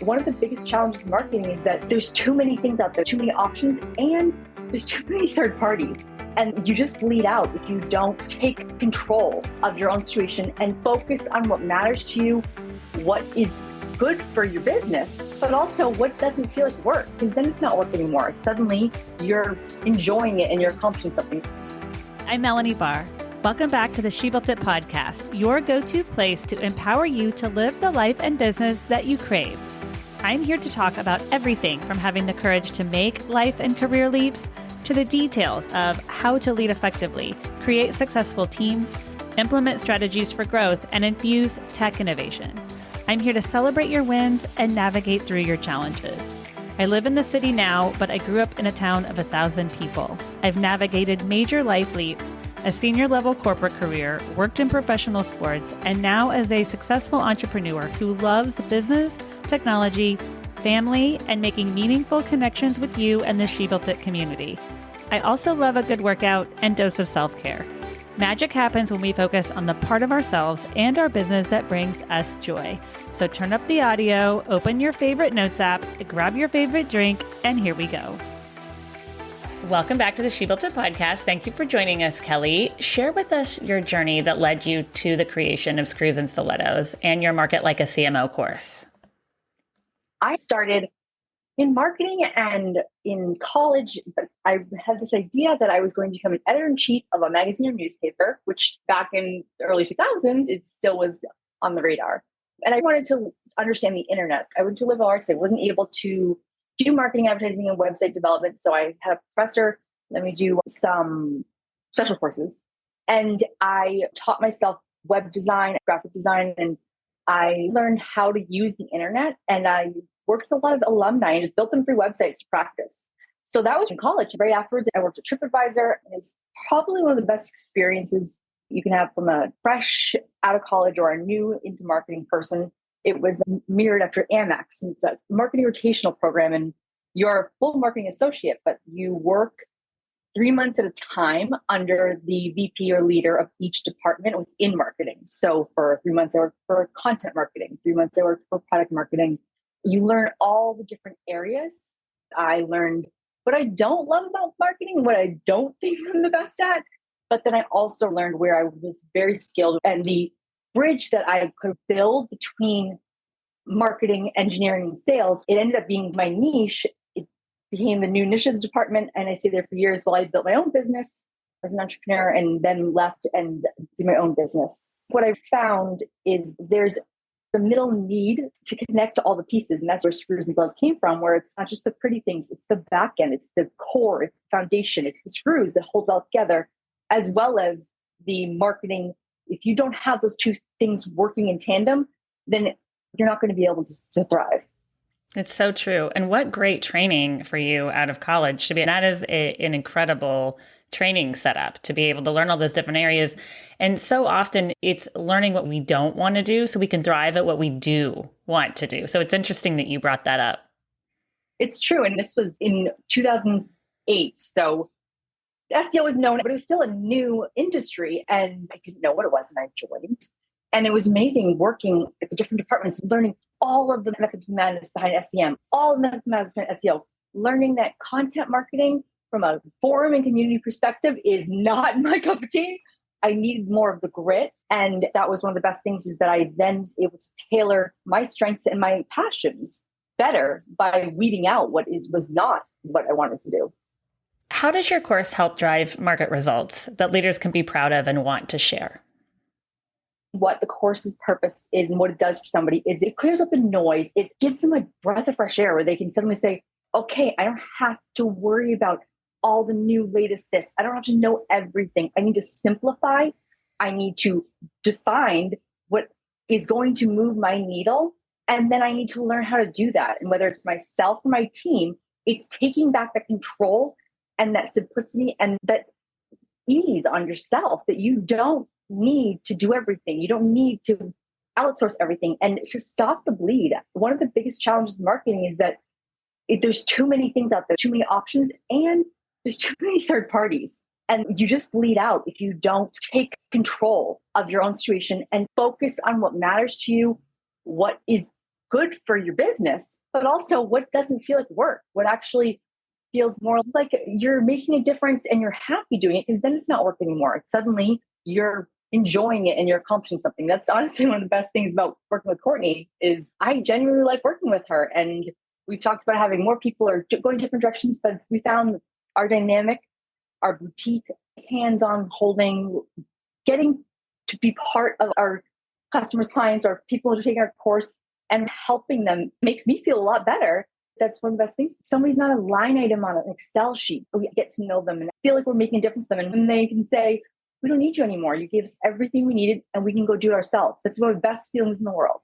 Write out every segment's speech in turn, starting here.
One of the biggest challenges in marketing is that there's too many things out there, too many options, and there's too many third parties. And you just bleed out if you don't take control of your own situation and focus on what matters to you, what is good for your business, but also what doesn't feel like work, because then it's not work anymore. Suddenly you're enjoying it and you're accomplishing something. I'm Melanie Barr. Welcome back to the She Built It podcast, your go-to place to empower you to live the life and business that you crave. I'm here to talk about everything from having the courage to make life and career leaps to the details of how to lead effectively, create successful teams, implement strategies for growth, and infuse tech innovation. I'm here to celebrate your wins and navigate through your challenges. I live in the city now, but I grew up in a town of 1,000 people. I've navigated major life leaps, a senior level corporate career, worked in professional sports, and now as a successful entrepreneur who loves business, technology, family, and making meaningful connections with you and the She Built It community. I also love a good workout and dose of self-care. Magic happens when we focus on the part of ourselves and our business that brings us joy. So turn up the audio, open your favorite notes app, grab your favorite drink, and here we go. Welcome back to the She Built It podcast. Thank you for joining us, Kelly. Share with us your journey that led you to the creation of Screws and Stilettos and your Market Like A CMO course. I started in marketing and in college, but I had this idea that I was going to become an editor-in-chief of a magazine or newspaper, which back in the early 2000s, it still was on the radar. And I wanted to understand the internet. I went to liberal arts. I wasn't able to do marketing, advertising, and website development. So I had a professor let me do some special courses. And I taught myself web design, graphic design, and I learned how to use the internet. And I worked with a lot of alumni and just built them free websites to practice. So that was in college. Right afterwards, I worked at TripAdvisor. And it's probably one of the best experiences you can have from a fresh out of college or a new into marketing person. It was mirrored after Amex. And it's a marketing rotational program. And you're a full marketing associate, but you work 3 months at a time under the VP or leader of each department within marketing. So for 3 months, I worked for content marketing. 3 months, I worked for product marketing. You learn all the different areas. I learned what I don't love about marketing, what I don't think I'm the best at. But then I also learned where I was very skilled and the bridge that I could build between marketing, engineering, and sales. It ended up being my niche. It became the new niches department. And I stayed there for years while I built my own business as an entrepreneur and then left and did my own business. What I found is there's the middle need to connect to all the pieces. And that's where Screws and Stilettos came from, where it's not just the pretty things, it's the back end, it's the core, it's the foundation, it's the screws that hold it all together, as well as the marketing. If you don't have those two things working in tandem, then you're not going to be able to thrive. It's so true. And what great training for you out of college to be. That is an incredible training setup to be able to learn all those different areas. And so often it's learning what we don't want to do so we can thrive at what we do want to do. So it's interesting that you brought that up. It's true. And this was in 2008. So SEO was known, but it was still a new industry. And I didn't know what it was. And I joined. And it was amazing working at the different departments, learning all of the methods of madness behind SEM, all the methods of madness behind SEO, learning that content marketing from a forum and community perspective is not my cup of tea. I needed more of the grit. And that was one of the best things is that I then was able to tailor my strengths and my passions better by weeding out what was not what I wanted to do. How does your course help drive market results that leaders can be proud of and want to share? What the course's purpose is and what it does for somebody is it clears up the noise. It gives them a breath of fresh air where they can suddenly say, okay, I don't have to worry about all the new latest this. I don't have to know everything. I need to simplify. I need to define what is going to move my needle. And then I need to learn how to do that. And whether it's myself or my team, it's taking back the control and that simplicity and that ease on yourself that you don't need to do everything. You don't need to outsource everything and to stop the bleed. One of the biggest challenges in marketing is that there's too many things out there, too many options, and there's too many third parties. And you just bleed out if you don't take control of your own situation and focus on what matters to you, what is good for your business, but also what doesn't feel like work, what actually feels more like you're making a difference and you're happy doing it, because then it's not work anymore. Suddenly you're enjoying it and you're accomplishing something. That's honestly one of the best things about working with Courtney is I genuinely like working with her. And we've talked about having more people or going different directions, but we found our dynamic, our boutique, hands-on holding, getting to be part of our customers, clients, or people who are taking our course and helping them makes me feel a lot better. That's one of the best things. Somebody's not a line item on an Excel sheet, but we get to know them and feel like we're making a difference to them. And when they can say, we don't need you anymore. You gave us everything we needed and we can go do it ourselves. That's one of the best feelings in the world.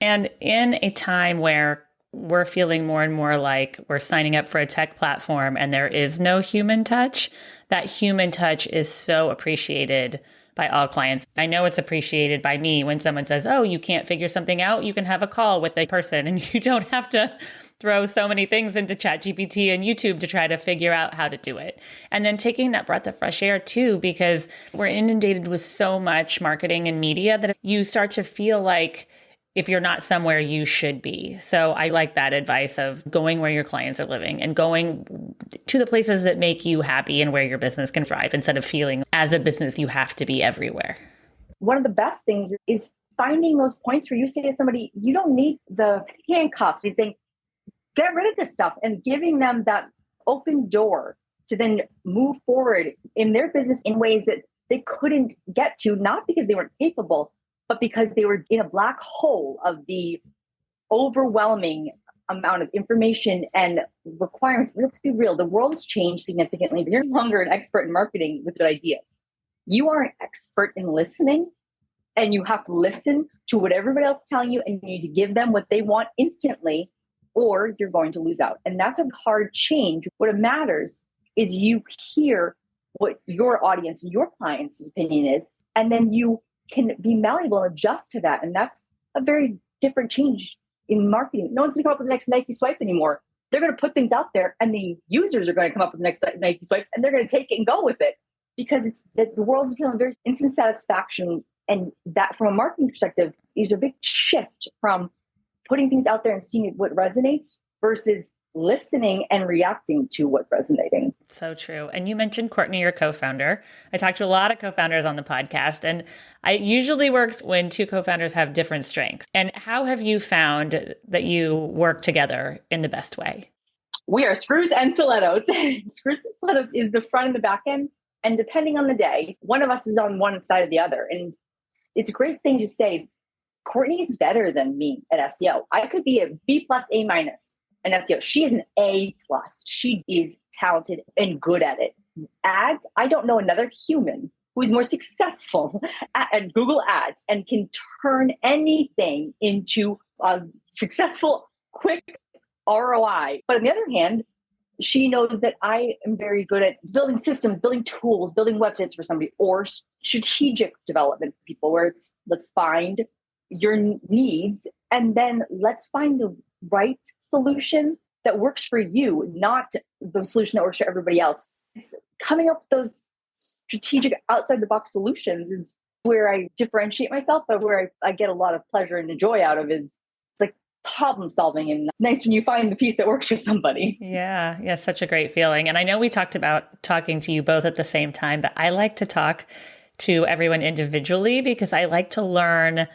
And in a time where we're feeling more and more like we're signing up for a tech platform and there is no human touch, that human touch is so appreciated by all clients. I know it's appreciated by me when someone says, oh, you can't figure something out. You can have a call with a person and you don't have to throw so many things into ChatGPT and YouTube to try to figure out how to do it. And then taking that breath of fresh air too, because we're inundated with so much marketing and media that you start to feel like if you're not somewhere you should be. So I like that advice of going where your clients are living and going to the places that make you happy and where your business can thrive instead of feeling as a business you have to be everywhere. One of the best things is finding those points where you say to somebody, you don't need the handcuffs. You think, get rid of this stuff, and giving them that open door to then move forward in their business in ways that they couldn't get to, not because they weren't capable, but because they were in a black hole of the overwhelming amount of information and requirements. Let's be real, the world has changed significantly, but you're no longer an expert in marketing with good ideas. You are an expert in listening, and you have to listen to what everybody else is telling you, and you need to give them what they want instantly, or you're going to lose out. And that's a hard change. What matters is you hear what your audience and your client's opinion is, and then you can be malleable and adjust to that. And that's a very different change in marketing. No one's going to come up with the next Nike swipe anymore. They're going to put things out there, and the users are going to come up with the next Nike swipe, and they're going to take it and go with it, because it's that the world is feeling very instant satisfaction. And that from a marketing perspective is a big shift from putting things out there and seeing what resonates versus listening and reacting to what's resonating. So true. And you mentioned Courtney, your co-founder. I talked to a lot of co-founders on the podcast, and it usually works when two co-founders have different strengths. And how have you found that you work together in the best way? We are Screws and Stilettos. Screws and Stilettos is the front and the back end. And depending on the day, one of us is on one side or the other. And it's a great thing to say, Courtney is better than me at SEO. I could be a B plus, A minus in SEO. She is an A plus. She is talented and good at it. Ads, I don't know another human who is more successful at Google Ads and can turn anything into a successful, quick ROI. But on the other hand, she knows that I am very good at building systems, building tools, building websites for somebody, or strategic development for people, where it's let's find your needs and then let's find the right solution that works for you, not the solution that works for everybody else. It's coming up with those strategic outside the box solutions is where I differentiate myself, but where I get a lot of pleasure and the joy out of is it's like problem solving. And it's nice when you find the piece that works for somebody. Yeah. Yeah. Such a great feeling. And I know we talked about talking to you both at the same time, but I like to talk to everyone individually because I like to learn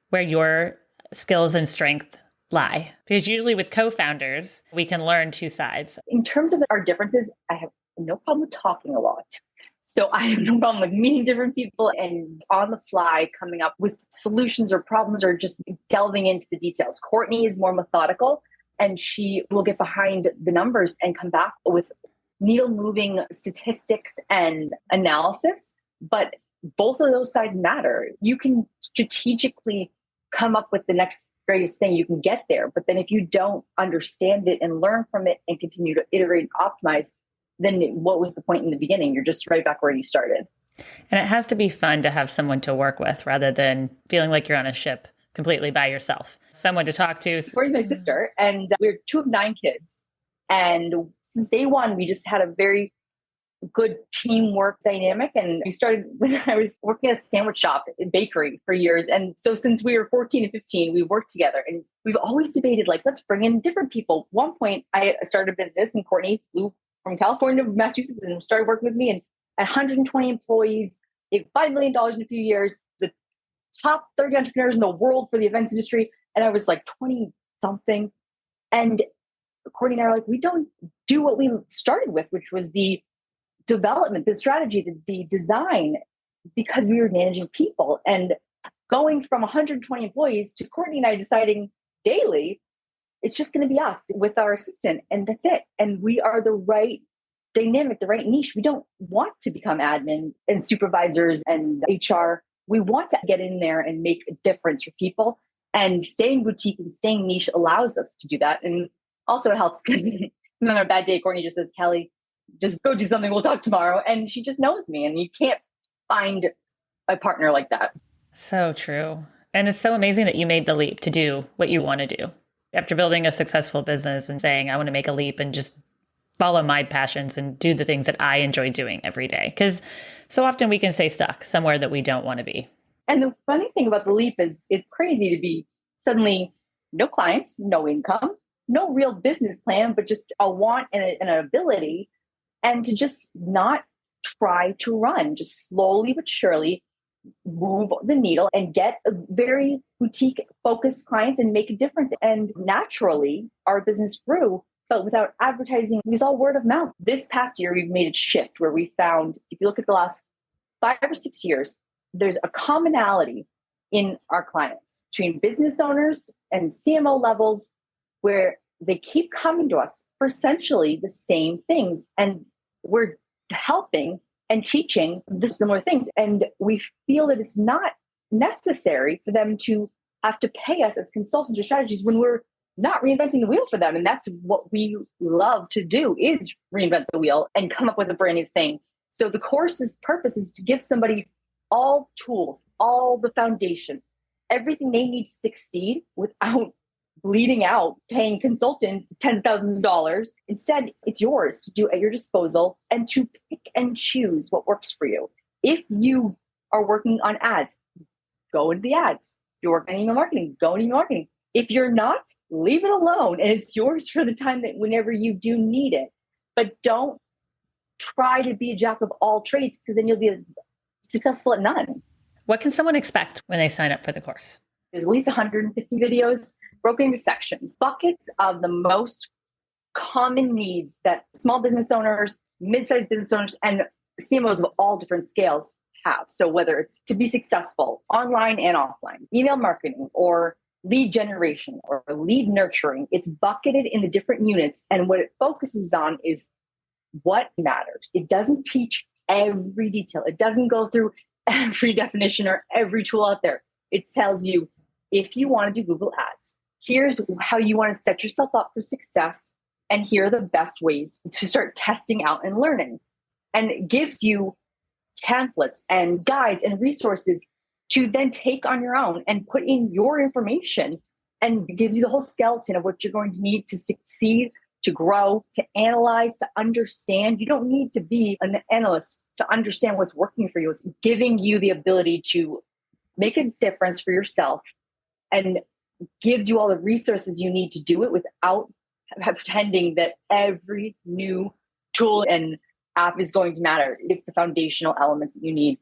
where your skills and strength lie. Because usually with co-founders, we can learn two sides. In terms of our differences, I have no problem with talking a lot. So I have no problem with meeting different people and on the fly coming up with solutions or problems or just delving into the details. Courtney is more methodical, and she will get behind the numbers and come back with needle moving statistics and analysis. But both of those sides matter. You can strategically come up with the next greatest thing, you can get there. But then if you don't understand it and learn from it and continue to iterate and optimize, then what was the point in the beginning? You're just right back where you started. And it has to be fun to have someone to work with rather than feeling like you're on a ship completely by yourself. Someone to talk to. Corey's my sister, and we're two of 9 kids. And since day one, we just had a very good teamwork dynamic. And we started when I was working at a sandwich shop in bakery for years. And so since we were 14 and 15, we worked together and we've always debated, like, let's bring in different people. At one point, I started a business and Courtney flew from California to Massachusetts and started working with me. And at 120 employees, $5 million in a few years, the top 30 entrepreneurs in the world for the events industry. And I was like 20 something. And Courtney and I are like, we don't do what we started with, which was the development, the strategy, the design, because we were managing people. And going from 120 employees to Courtney and I deciding daily, it's just going to be us with our assistant, and that's it. And we are the right dynamic, the right niche. We don't want to become admin and supervisors and HR. We want to get in there and make a difference for people. And staying boutique and staying niche allows us to do that. And also it helps because on a bad day, Courtney just says, Kelly, just go do something. We'll talk tomorrow. And she just knows me. And you can't find a partner like that. So true. And it's so amazing that you made the leap to do what you want to do after building a successful business and saying, I want to make a leap and just follow my passions and do the things that I enjoy doing every day. Because so often we can stay stuck somewhere that we don't want to be. And the funny thing about the leap is it's crazy to be suddenly no clients, no income, no real business plan, but just a want and an ability. And to just not try to run, just slowly but surely move the needle and get a very boutique focused clients and make a difference. And naturally, our business grew, but without advertising, it was all word of mouth. This past year, we've made a shift where we found, if you look at the last 5 or 6 years, there's a commonality in our clients between business owners and CMO levels where they keep coming to us for essentially the same things. And we're helping and teaching the similar things. And we feel that it's not necessary for them to have to pay us as consultants or strategies when we're not reinventing the wheel for them. And that's what we love to do, is reinvent the wheel and come up with a brand new thing. So the course's purpose is to give somebody all tools, all the foundation, everything they need to succeed without bleeding out, paying consultants tens of thousands of dollars. Instead, it's yours to do at your disposal and to pick and choose what works for you. If you are working on ads, go into the ads. If you're working on email marketing, go into email marketing. If you're not, leave it alone. And it's yours for the time that whenever you do need it. But don't try to be a jack of all trades, because then you'll be successful at none. What can someone expect when they sign up for the course? There's at least 150 videos broken into sections, buckets of the most common needs that small business owners, mid-sized business owners, and CMOs of all different scales have. So whether it's to be successful online and offline, email marketing or lead generation or lead nurturing, it's bucketed in the different units. And what it focuses on is what matters. It doesn't teach every detail. It doesn't go through every definition or every tool out there. It tells you, if you want to do Google Ads, here's how you want to set yourself up for success. And here are the best ways to start testing out and learning. And it gives you templates and guides and resources to then take on your own and put in your information, and gives you the whole skeleton of what you're going to need to succeed, to grow, to analyze, to understand. You don't need to be an analyst to understand what's working for you. It's giving you the ability to make a difference for yourself, and gives you all the resources you need to do it without pretending that every new tool and app is going to matter. It's the foundational elements that you need.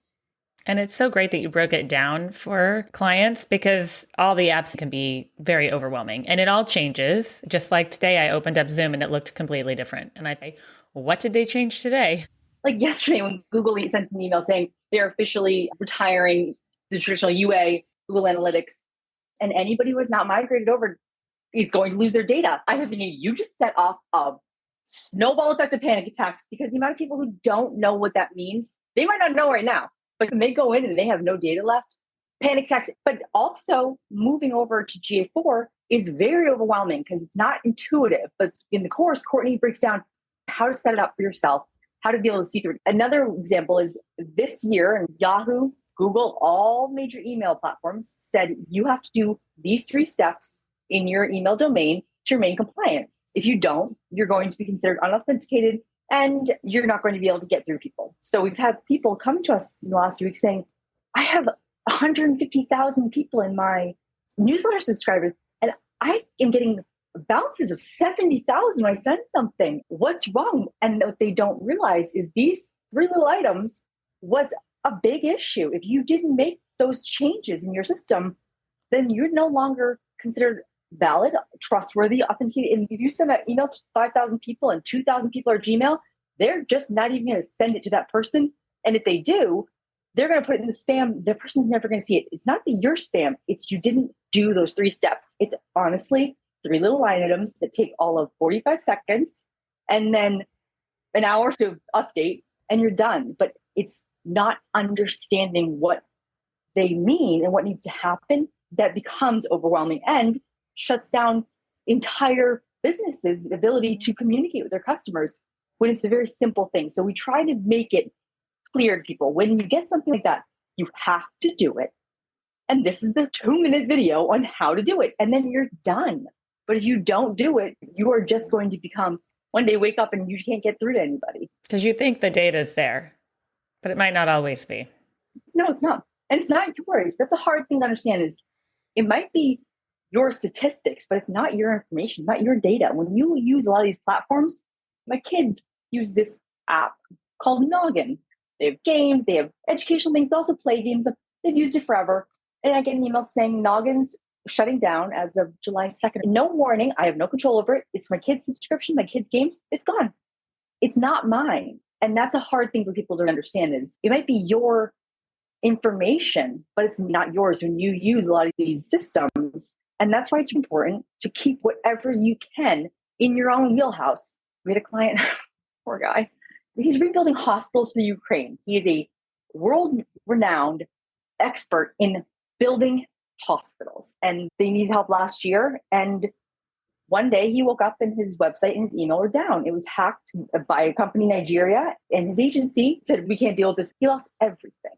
And it's so great that you broke it down for clients, because all the apps can be very overwhelming and it all changes. Just like today, I opened up Zoom and it looked completely different. And I think, what did they change today? Like yesterday when Google sent an email saying they're officially retiring the traditional UA, Google Analytics, and anybody who has not migrated over is going to lose their data. I was thinking, you just set off a snowball effect of panic attacks, because the amount of people who don't know what that means, they might not know right now, but when they go in and they have no data left, panic attacks. But also moving over to GA4 is very overwhelming because it's not intuitive. But in the course, Courtney breaks down how to set it up for yourself, how to be able to see through it. Another example is this year, Yahoo, Google, all major email platforms said you have to do these 3 steps in your email domain to remain compliant. If you don't, you're going to be considered unauthenticated and you're not going to be able to get through people. So we've had people come to us in the last few weeks saying, I have 150,000 people in my newsletter subscribers, and I am getting bounces of 70,000 when I send something. What's wrong? And what they don't realize is these three little items was a big issue. If you didn't make those changes in your system, then you're no longer considered valid, trustworthy, authenticated. And if you send that email to 5,000 people and 2,000 people are Gmail, they're just not even going to send it to that person. And if they do, they're going to put it in the spam. The person's never going to see it. It's not that you're spam. It's you didn't do those 3 steps. It's honestly 3 little line items that take all of 45 seconds and then an hour to update and you're done. But it's not understanding what they mean and what needs to happen that becomes overwhelming and shuts down entire businesses' ability to communicate with their customers when it's a very simple thing. So we try to make it clear to people, when you get something like that, you have to do it. And this is the 2-minute video on how to do it. And then you're done. But if you don't do it, you are just going to become, one day wake up and you can't get through to anybody. Because you think the data's there, but it might not always be. No, it's not. And it's not yours. That's a hard thing to understand is it might be your statistics, but it's not your information, not your data. When you use a lot of these platforms, my kids use this app called Noggin. They have games, they have educational things, they also play games. They've used it forever. And I get an email saying Noggin's shutting down as of July 2nd. No warning. I have no control over it. It's my kid's subscription, my kid's games. It's gone. It's not mine. And that's a hard thing for people to understand is it might be your information, but it's not yours when you use a lot of these systems. And that's why it's important to keep whatever you can in your own wheelhouse. We had a client, poor guy, he's rebuilding hospitals for the Ukraine. He is a world-renowned expert in building hospitals, and they needed help last year. And one day he woke up and his website and his email were down. It was hacked by a company in Nigeria, and his agency said, we can't deal with this. He lost everything.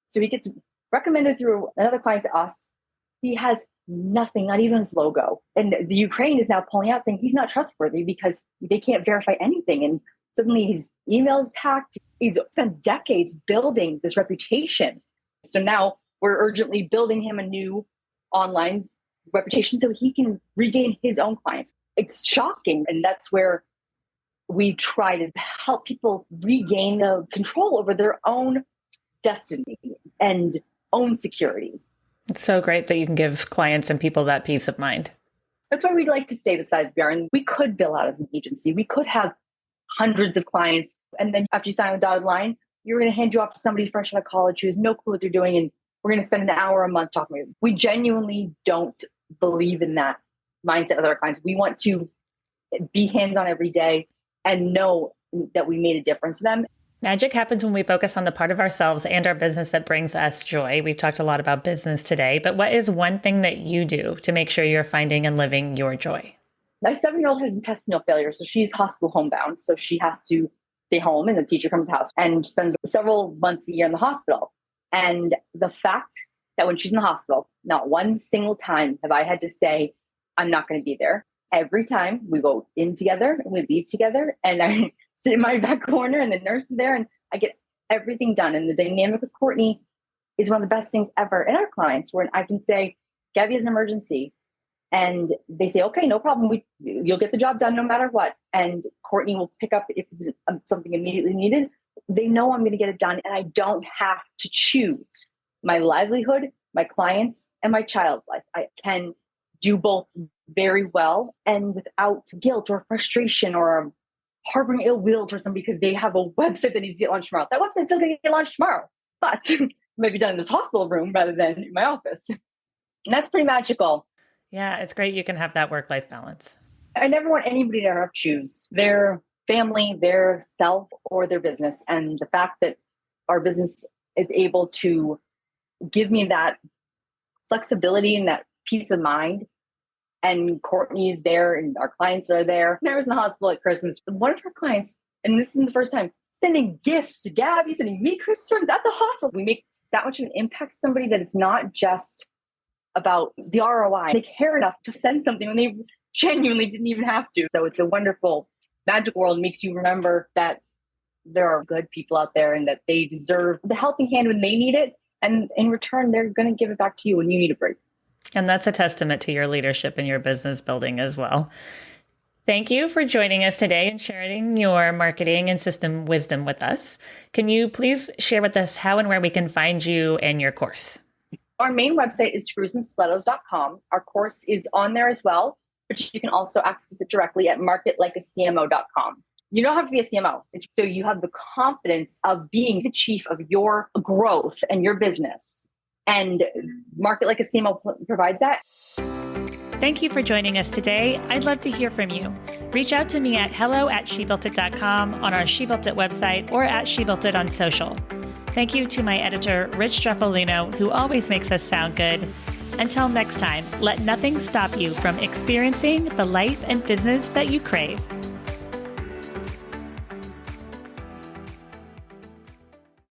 So he gets recommended through another client to us. He has nothing, not even his logo. And the Ukraine is now pulling out saying he's not trustworthy because they can't verify anything. And suddenly his email is hacked. He's spent decades building this reputation. So now we're urgently building him a new online reputation so he can regain his own clients. It's shocking. And that's where we try to help people regain the control over their own destiny and own security. It's so great that you can give clients and people that peace of mind. That's why we'd like to stay the size we are. And we could bill out as an agency. We could have hundreds of clients. And then after you sign the dotted line, you're going to hand you off to somebody fresh out of college who has no clue what they're doing. And we're going to spend an hour a month talking with them. We genuinely don't believe in that mindset with our clients. We want to be hands-on every day and know that we made a difference to them. Magic happens when we focus on the part of ourselves and our business that brings us joy. We've talked a lot about business today, but what is one thing that you do to make sure you're finding and living your joy? My 7-year-old has intestinal failure, so she's hospital homebound. So she has to stay home and the teacher comes to the house and spends several months a year in the hospital. And the fact that when she's in the hospital, not one single time have I had to say, I'm not going to be there. Every time we go in together and we leave together, and I sit in my back corner and the nurse is there and I get everything done. And the dynamic with Courtney is one of the best things ever in our clients, where I can say, Gabby has an emergency. And they say, okay, no problem. You'll get the job done no matter what. And Courtney will pick up if it's something immediately needed. They know I'm going to get it done. And I don't have to choose my livelihood, my clients, and my child's life. I can do both very well and without guilt or frustration or harboring ill will towards them because they have a website that needs to get launched tomorrow. That website's still going to get launched tomorrow, but it may be done in this hospital room rather than in my office. And that's pretty magical. Yeah, it's great you can have that work-life balance. I never want anybody to ever have to choose their family, their self, or their business. And the fact that our business is able to give me that flexibility and that peace of mind, and Courtney is there and our clients are there. I was in the hospital at Christmas. One of our clients, and this isn't the first time, sending gifts to Gabby, sending me Christmas at the hospital. We make that much of an impact to somebody that it's not just about the ROI. They care enough to send something when they genuinely didn't even have to. So it's a wonderful magical world makes you remember that there are good people out there and that they deserve the helping hand when they need it. And in return, they're going to give it back to you when you need a break. And that's a testament to your leadership and your business building as well. Thank you for joining us today and sharing your marketing and system wisdom with us. Can you please share with us how and where we can find you and your course? Our main website is screwsandstilettos.com. Our course is on there as well, but you can also access it directly at marketlikeacmo.com. You don't have to be a CMO. So you have the confidence of being the chief of your growth and your business. And Market Like a CMO provides that. Thank you for joining us today. I'd love to hear from you. Reach out to me at hello@shebuiltit.com on our She Built It website or at She Built It on social. Thank you to my editor, Rich Streffolino, who always makes us sound good. Until next time, let nothing stop you from experiencing the life and business that you crave.